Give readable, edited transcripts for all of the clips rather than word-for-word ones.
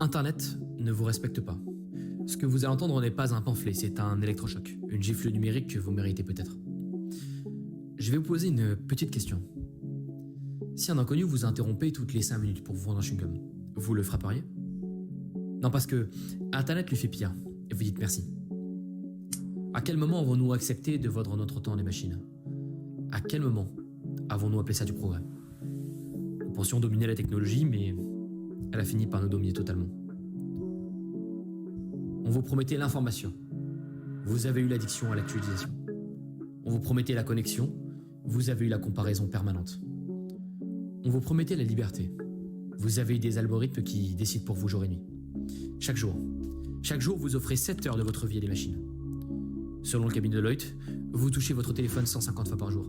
Internet ne vous respecte pas. Ce que vous allez entendre n'est pas un pamphlet, c'est un électrochoc, une gifle numérique que vous méritez peut-être. Je vais vous poser une petite question. Si un inconnu vous interrompait toutes les 5 minutes pour vous vendre un chewing-gum, vous le frapperiez? Non, parce que Internet lui fait pire, et vous dites merci. À quel moment avons-nous accepté de vendre notre temps à des machines? À quel moment avons-nous appelé ça du progrès? Nous pensions dominer la technologie, mais elle a fini par nous dominer totalement. On vous promettait l'information. Vous avez eu l'addiction à l'actualisation. On vous promettait la connexion. Vous avez eu la comparaison permanente. On vous promettait la liberté. Vous avez eu des algorithmes qui décident pour vous jour et nuit. Chaque jour, vous offrez 7 heures de votre vie à des machines. Selon le cabinet Deloitte, vous touchez votre téléphone 150 fois par jour.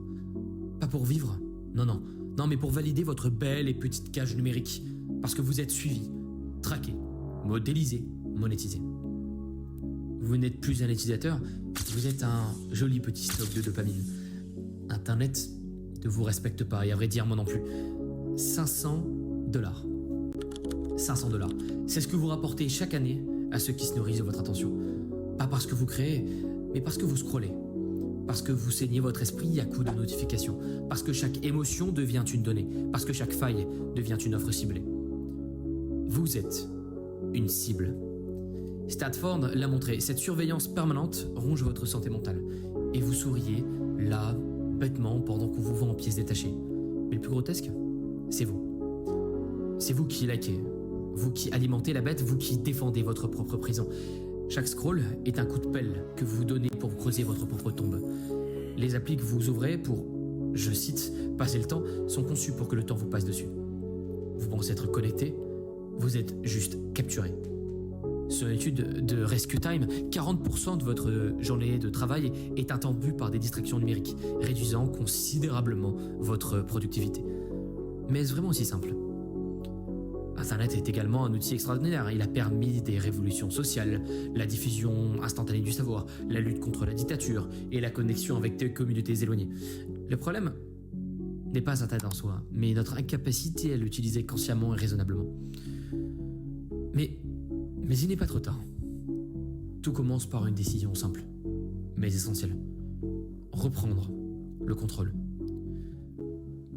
Pas pour vivre, non, mais pour valider votre belle et petite cage numérique. Parce que vous êtes suivi, traqué, modélisé, monétisé. Vous n'êtes plus un utilisateur, vous êtes un joli petit stock de dopamine. Internet ne vous respecte pas, et à vrai dire, moi non plus. $500. C'est ce que vous rapportez chaque année à ceux qui se nourrissent de votre attention. Pas parce que vous créez, mais parce que vous scrollez. Parce que vous saignez votre esprit à coups de notifications. Parce que chaque émotion devient une donnée. Parce que chaque faille devient une offre ciblée. Vous êtes une cible. Stanford l'a montré, cette surveillance permanente ronge votre santé mentale. Et vous souriez, là, bêtement, pendant qu'on vous vend en pièces détachées. Mais le plus grotesque, c'est vous. C'est vous qui likez, vous qui alimentez la bête, vous qui défendez votre propre prison. Chaque scroll est un coup de pelle que vous donnez pour vous creuser votre propre tombe. Les applis que vous ouvrez pour, je cite, passer le temps, sont conçues pour que le temps vous passe dessus. Vous pensez être connecté, vous êtes juste capturé. Sur une étude de Rescue Time, 40% de votre journée de travail est interrompue par des distractions numériques, réduisant considérablement votre productivité. Mais est-ce vraiment aussi simple? Internet est également un outil extraordinaire. Il a permis des révolutions sociales, la diffusion instantanée du savoir, la lutte contre la dictature et la connexion avec des communautés éloignées. Le problème n'est pas Internet en soi, mais notre incapacité à l'utiliser consciemment et raisonnablement. Mais il n'est pas trop tard. Tout commence par une décision simple, mais essentielle. Reprendre le contrôle.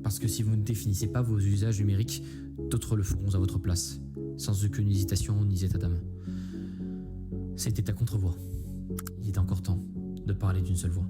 Parce que si vous ne définissez pas vos usages numériques, d'autres le feront à votre place, sans aucune hésitation ni état d'âme. C'était à contre-voix. Il est encore temps de parler d'une seule voix.